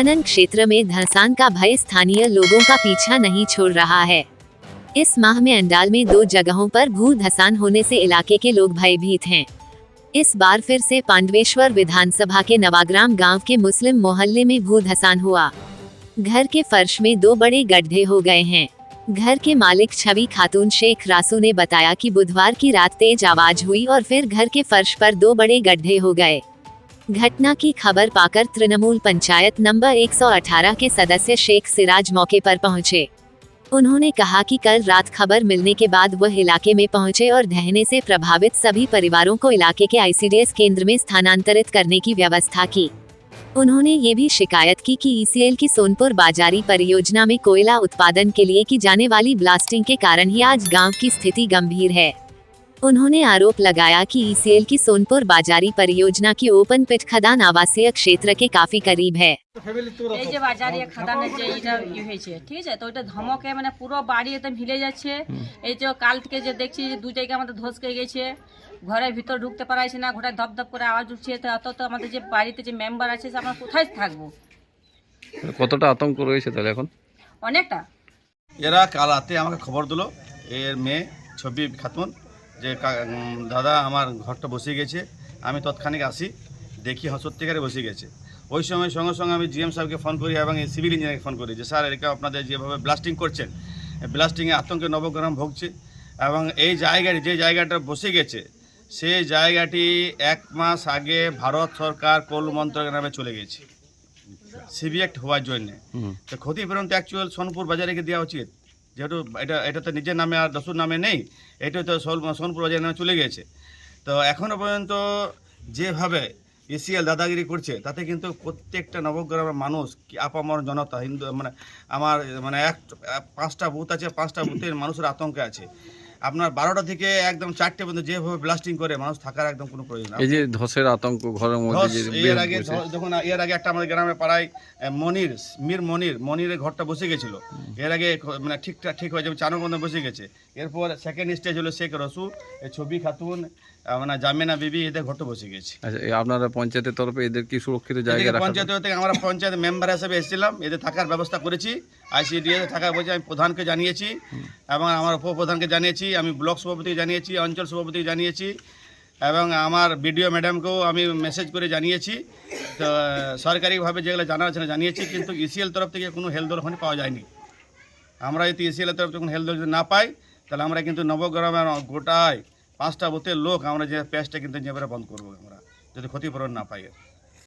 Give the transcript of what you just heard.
खनन क्षेत्र में धंसान का भय स्थानीय लोगों का पीछा नहीं छोड़ रहा है। इस माह में अंडाल में 2 जगहों पर भू धंसान होने से इलाके के लोग भयभीत हैं। इस बार फिर से पांडवेश्वर विधानसभा के नवाग्राम गांव के मुस्लिम मोहल्ले में भू धंसान हुआ। घर के फर्श में 2 बड़े गड्ढे हो गए हैं। घर के मालिक छवि खातून शेख रासू ने बताया कि बुधवार की रात तेज आवाज हुई और फिर घर के फर्श पर 2 बड़े गड्ढे हो गए। घटना की खबर पाकर तृणमूल पंचायत नंबर 118 के सदस्य शेख सिराज मौके पर पहुंचे। उन्होंने कहा कि कल रात खबर मिलने के बाद वह इलाके में पहुंचे और ढहने से प्रभावित सभी परिवारों को इलाके के ICDS केंद्र में स्थानांतरित करने की व्यवस्था की। उन्होंने ये भी शिकायत की कि ECL की सोनपुर बाजारी परियोजना में कोयला उत्पादन के लिए की जाने वाली ब्लास्टिंग के कारण ही आज गांव की स्थिति गंभीर है। उन्होंने आरोप लगाया कि ECL की सोनपुर बाजारी परियोजना की ओपन पिट खदान आवासीय क्षेत्र के काफी करीब है। এই যে বাজারে খাদানের যে এটা হয়েছে ঠিক আছে, তো ওটা ধমকে মানে পুরো বাড়ি একদম হিলে যাচ্ছে। এই যে কাল থেকে যে দেখছি যে 2 জায়গা আমাদের ধস খেয়ে গেছে, ঘরের ভিতর ঢুকতে পারাইছে না, ঘরে ধপ ধপ করে আওয়াজ উঠছে। তো আমাদের যে বাড়িতে যে মেম্বার আছে আমরা কোথায় থাকবো? কতটা আতঙ্ক রয়েছে তাহলে এখন? অনেকটা। এরা কাল রাতে আমাকে খবর দিল, এর মেয়ে ছবি খাতুন যে দাদা আমার ঘরটা বসে গেছে। আমি তৎক্ষণিক আসি, দেখি সত্যিকারে বসে গেছে। ওই সময় সঙ্গে সঙ্গে আমি GM সাহেবকে ফোন করি এবং সিভিল ইঞ্জিনিয়ারকে ফোন করি যে স্যার এরকম আপনাদের যেভাবে ব্লাস্টিং করছেন, ব্লাস্টিংয়ে আতঙ্কে নবগ্রাম ভুগছে এবং এই জায়গাটি যে জায়গাটা বসে গেছে সেই জায়গাটি 1 মাস আগে ভারত সরকার কোল মন্ত্রকের নামে চলে গেছে সিভিএক্ট হওয়ার জন্য। তো ক্ষতিপূরণ তো অ্যাকচুয়াল সোনপুর বাজারেকে দেওয়া উচিত, যেহেতু এটা তো নিজের নামে আর দস্যুর নামে নেই, এটা তো সোনপুর বাজারের নামে চলে গেছে। তো এখনও পর্যন্ত যেভাবে ECL দাদাগিরি করছে তাতে কিন্তু প্রত্যেকটা নবগ্রামের মানুষ কি আপামর জনতা হিন্দু আমার 5টা বুথ আছে, 5টা বুথের মানুষের আতঙ্কে আছে। আপনার 12টা থেকে একদম 4টে পর্যন্ত যেভাবে ব্লাস্টিং করে মানুষ থাকার একদম কোনো প্রয়োজন। এই যে ধসের আতঙ্ক ঘরের মধ্যে এর আগে একটা আমাদের গ্রামে পাড়ায় মনিরের ঘরটা বসে গেছিল। এর আগে ঠিক হয়ে যাবে, চানক মধ্যে বসে গেছে। এরপর সেকেন্ড স্টেজ হলো শেখ রসু, ছবি খাতুন, জামিনা বিবি, এদের ঘরটা বসে গেছে। আচ্ছা, আপনারা পঞ্চায়েতের তরফে এদের কি সুরক্ষিত জায়গা রাখা? পঞ্চায়েত থেকে আমরা পঞ্চায়েত মেম্বার হিসেবে এসেছিলাম, এদের থাকার ব্যবস্থা করেছি। ICDS থাকার বলছে আমি প্রধানকে জানিয়েছি এবং আমার উপপ্রধানকে জানিয়েছি, আমি ব্লক সভাপতিকে জানিয়েছি, অঞ্চল সভাপতিকে জানিয়েছি এবং আমার BDO ম্যাডামকেও আমি মেসেজ করে জানিয়েছি। তো সরকারিভাবে যেগুলো জানা আছে জানিয়েছি, কিন্তু ECL তরফ থেকে কোনো হেলদোল ওখানে পাওয়া যায়নি। আমরা যদি ECL তরফ থেকে কোনো হেলদোল যদি না পাই তাহলে আমরা কিন্তু নবগ্রামের গোটায় 5টা বুথের লোক আমরা যে পেজটা কিন্তু যেভাবে বন্ধ করবো আমরা যদি ক্ষতিপূরণ না পাই।